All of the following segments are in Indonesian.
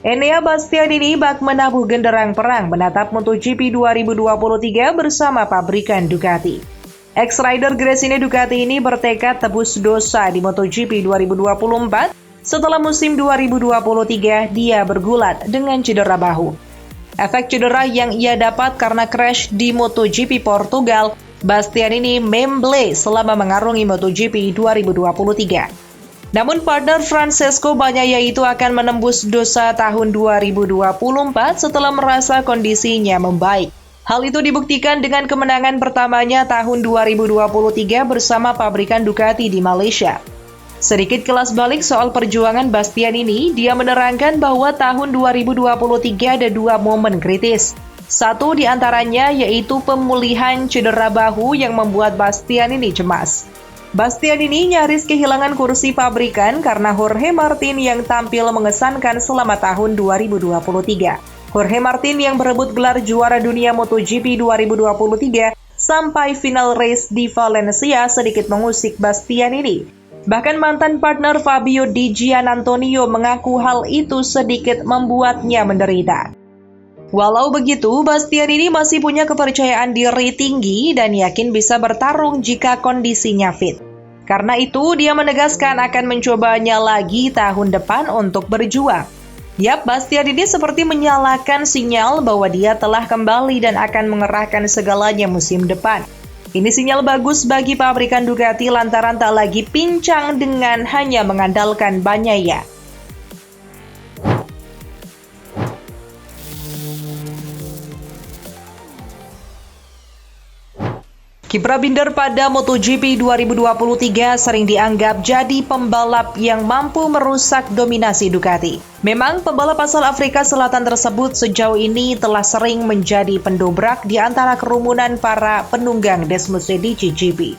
Enea Bastianini bak menabuh genderang perang menatap MotoGP 2023 bersama pabrikan Ducati. Ex-rider Gresini Ducati ini bertekad tebus dosa di MotoGP 2024 setelah musim 2023 dia bergulat dengan cedera bahu. Efek cedera yang ia dapat karena crash di MotoGP Portugal, Bastianini memble selama mengarungi MotoGP 2023. Namun partner Francesco Bagnaia itu akan menembus dosa tahun 2024 setelah merasa kondisinya membaik. Hal itu dibuktikan dengan kemenangan pertamanya tahun 2023 bersama pabrikan Ducati di Malaysia. Sedikit kelas balik soal perjuangan Bastianini, dia menerangkan bahwa tahun 2023 ada dua momen kritis. Satu di antaranya yaitu pemulihan cedera bahu yang membuat Bastianini cemas. Bastianini nyaris kehilangan kursi pabrikan karena Jorge Martin yang tampil mengesankan selama tahun 2023. Jorge Martin yang berebut gelar juara dunia MotoGP 2023 sampai final race di Valencia sedikit mengusik Bastianini. Bahkan mantan partner Fabio Di Giannantonio mengaku hal itu sedikit membuatnya menderita. Walau begitu, Bastianini masih punya kepercayaan diri tinggi dan yakin bisa bertarung jika kondisinya fit. Karena itu, dia menegaskan akan mencobanya lagi tahun depan untuk berjuang. Bastianini seperti menyalakan sinyal bahwa dia telah kembali dan akan mengerahkan segalanya musim depan. Ini sinyal bagus bagi pabrikan Ducati lantaran tak lagi pincang dengan hanya mengandalkan Bagnaia. Kiprah Binder pada MotoGP 2023 sering dianggap jadi pembalap yang mampu merusak dominasi Ducati. Memang pembalap asal Afrika Selatan tersebut sejauh ini telah sering menjadi pendobrak di antara kerumunan para penunggang Desmosedici GP.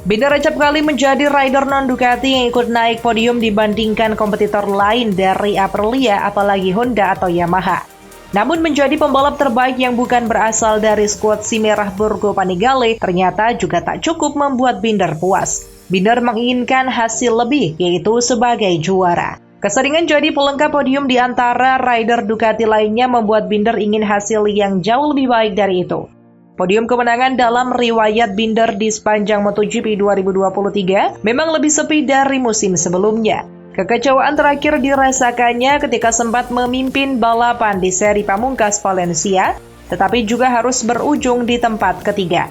Binder acap kali menjadi rider non-Ducati yang ikut naik podium dibandingkan kompetitor lain dari Aprilia apalagi Honda atau Yamaha. Namun menjadi pembalap terbaik yang bukan berasal dari skuad si merah Borgo Panigale ternyata juga tak cukup membuat Binder puas. Binder menginginkan hasil lebih, yaitu sebagai juara. Keseringan jadi pelengkap podium di antara rider Ducati lainnya membuat Binder ingin hasil yang jauh lebih baik dari itu. Podium kemenangan dalam riwayat Binder di sepanjang MotoGP 2023 memang lebih sepi dari musim sebelumnya. Kekecewaan terakhir dirasakannya ketika sempat memimpin balapan di seri pamungkas Valencia, tetapi juga harus berujung di tempat ketiga.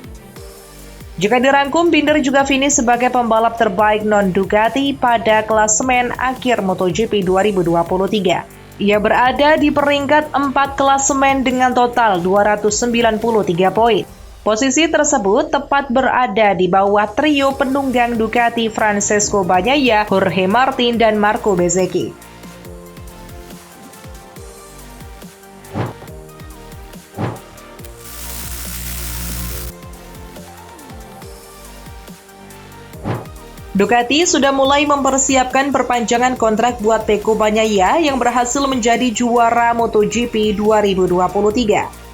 Jika dirangkum, Binder juga finish sebagai pembalap terbaik non-Ducati pada klasemen akhir MotoGP 2023. Ia berada di peringkat 4 klasemen dengan total 293 poin. Posisi tersebut tepat berada di bawah trio penunggang Ducati Francesco Bagnaia, Jorge Martin, dan Marco Bezzecchi. Ducati sudah mulai mempersiapkan perpanjangan kontrak buat Pecco Bagnaia yang berhasil menjadi juara MotoGP 2023.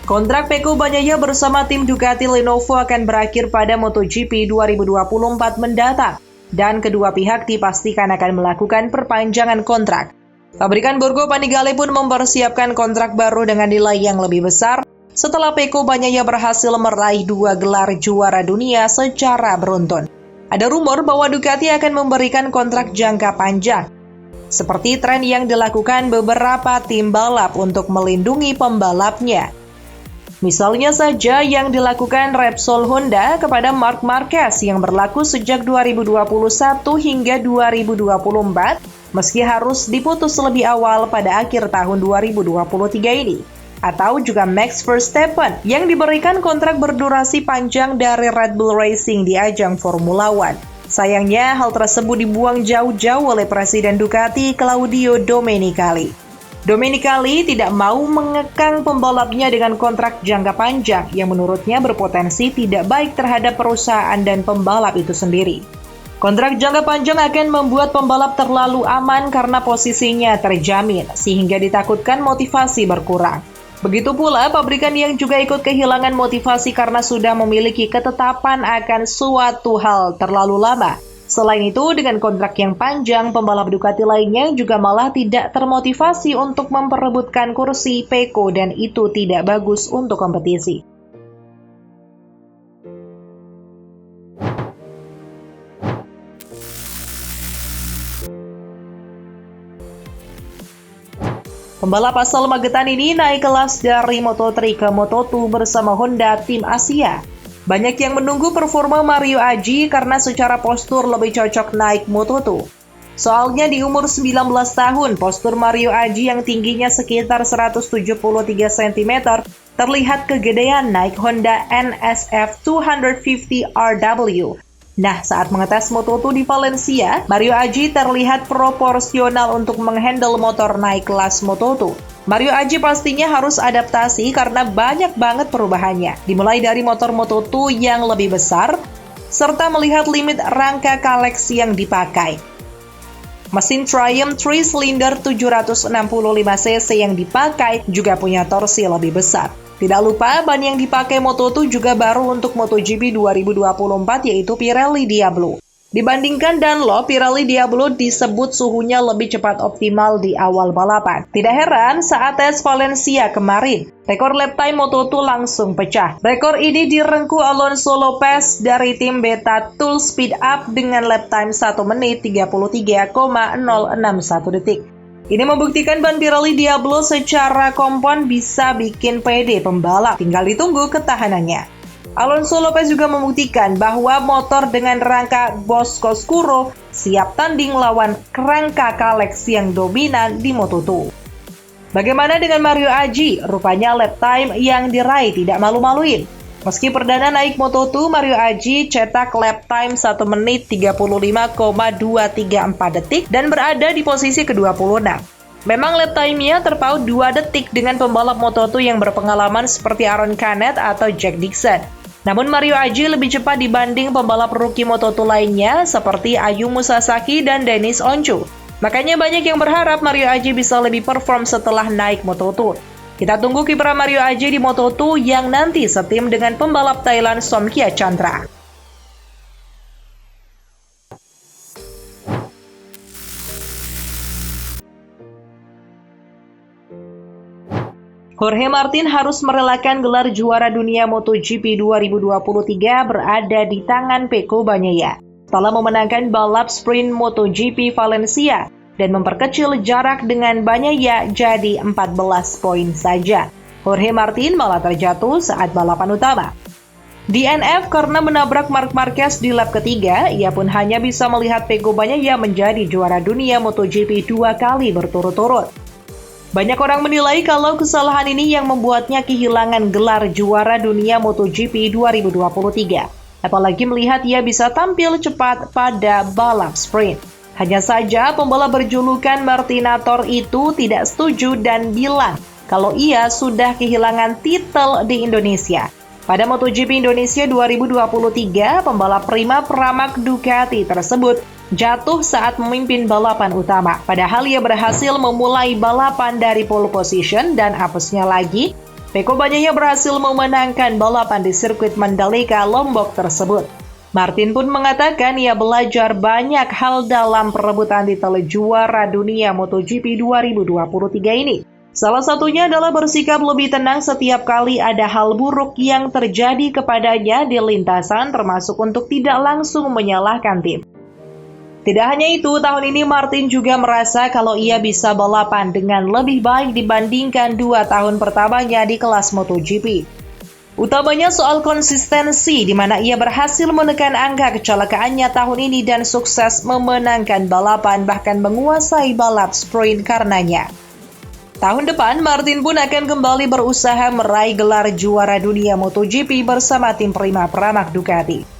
Kontrak Pecco Bagnaia bersama tim Ducati Lenovo akan berakhir pada MotoGP 2024 mendatang, dan kedua pihak dipastikan akan melakukan perpanjangan kontrak. Pabrikan Borgo Panigale pun mempersiapkan kontrak baru dengan nilai yang lebih besar setelah Pecco Bagnaia berhasil meraih 2 gelar juara dunia secara beruntun. Ada rumor bahwa Ducati akan memberikan kontrak jangka panjang, seperti tren yang dilakukan beberapa tim balap untuk melindungi pembalapnya. Misalnya saja yang dilakukan Repsol Honda kepada Marc Marquez yang berlaku sejak 2021 hingga 2024 meski harus diputus lebih awal pada akhir tahun 2023 ini. Atau juga Max Verstappen yang diberikan kontrak berdurasi panjang dari Red Bull Racing di ajang Formula One. Sayangnya hal tersebut dibuang jauh-jauh oleh Presiden Ducati Claudio Domenicali. Domenicali tidak mau mengekang pembalapnya dengan kontrak jangka panjang yang menurutnya berpotensi tidak baik terhadap perusahaan dan pembalap itu sendiri. Kontrak jangka panjang akan membuat pembalap terlalu aman karena posisinya terjamin, sehingga ditakutkan motivasi berkurang. Begitu pula pabrikan yang juga ikut kehilangan motivasi karena sudah memiliki ketetapan akan suatu hal terlalu lama. Selain itu, dengan kontrak yang panjang, pembalap Ducati lainnya juga malah tidak termotivasi untuk memperebutkan kursi Pecco dan itu tidak bagus untuk kompetisi. Pembalap asal Magetan ini naik kelas dari Moto3 ke Moto2 bersama Honda Tim Asia. Banyak yang menunggu performa Mario Aji karena secara postur lebih cocok naik Moto2. Soalnya di umur 19 tahun, postur Mario Aji yang tingginya sekitar 173 cm terlihat kegedean naik Honda NSF 250 RW. Nah, saat mengetes Moto2 di Valencia, Mario Aji terlihat proporsional untuk menghandle motor naik kelas Moto2. Mario Aji pastinya harus adaptasi karena banyak banget perubahannya, dimulai dari motor Moto2 yang lebih besar, serta melihat limit rangka Kalex yang dipakai. Mesin Triumph 3-silinder 765cc yang dipakai juga punya torsi lebih besar. Tidak lupa, ban yang dipakai Moto2 juga baru untuk MotoGP 2024 yaitu Pirelli Diablo. Dibandingkan Dunlop, Pirelli Diablo disebut suhunya lebih cepat optimal di awal balapan. Tidak heran saat tes Valencia kemarin, rekor lap time Moto2 langsung pecah. Rekor ini direngkuh Alonso Lopez dari tim Beta Tool Speed Up dengan lap time 1 menit 33,061 detik. Ini membuktikan ban Pirelli Diablo secara kompon bisa bikin pede pembalap, tinggal ditunggu ketahanannya. Alonso Lopez juga membuktikan bahwa motor dengan rangka Bosco siap tanding lawan rangka Kalex yang dominan di Moto2. Bagaimana dengan Mario Aji? Rupanya lap time yang diraih tidak malu-maluin. Meski perdana naik Moto2, Mario Aji cetak lap time 1 menit 35,234 detik dan berada di posisi ke-26. Memang lap time-nya terpaut 2 detik dengan pembalap Moto2 yang berpengalaman seperti Aaron Canet atau Jack Dixon. Namun Mario Aji lebih cepat dibanding pembalap rookie Moto2 lainnya seperti Ayumu Sasaki dan Dennis Oncu. Makanya banyak yang berharap Mario Aji bisa lebih perform setelah naik Moto2. Kita tunggu kiprah Mario Aji di Moto2 yang nanti setim dengan pembalap Thailand Somkia Chandra. Jorge Martin harus merelakan gelar juara dunia MotoGP 2023 berada di tangan Pecco Bagnaia setelah memenangkan balap sprint MotoGP Valencia dan memperkecil jarak dengan Bagnaia jadi 14 poin saja. Jorge Martin malah terjatuh saat balapan utama. DNF karena menabrak Marc Marquez di lap ketiga, ia pun hanya bisa melihat Pecco Bagnaia menjadi juara dunia MotoGP 2 kali berturut-turut. Banyak orang menilai kalau kesalahan ini yang membuatnya kehilangan gelar juara dunia MotoGP 2023. Apalagi melihat ia bisa tampil cepat pada balap sprint. Hanya saja pembalap berjulukan Martinator itu tidak setuju dan bilang kalau ia sudah kehilangan titel di Indonesia. Pada MotoGP Indonesia 2023, pembalap prima Pramac Ducati tersebut jatuh saat memimpin balapan utama. Padahal ia berhasil memulai balapan dari pole position dan apesnya lagi, Pecco Bagnaia berhasil memenangkan balapan di sirkuit Mandalika, Lombok tersebut. Martin pun mengatakan ia belajar banyak hal dalam perebutan titel juara dunia MotoGP 2023 ini. Salah satunya adalah bersikap lebih tenang setiap kali ada hal buruk yang terjadi kepadanya di lintasan, termasuk untuk tidak langsung menyalahkan tim. Tidak hanya itu, tahun ini Martin juga merasa kalau ia bisa balapan dengan lebih baik dibandingkan 2 tahun pertamanya di kelas MotoGP. Utamanya soal konsistensi, di mana ia berhasil menekan angka kecelakaannya tahun ini dan sukses memenangkan balapan bahkan menguasai balap sprint karenanya. Tahun depan, Martin pun akan kembali berusaha meraih gelar juara dunia MotoGP bersama tim prima Pramac Ducati.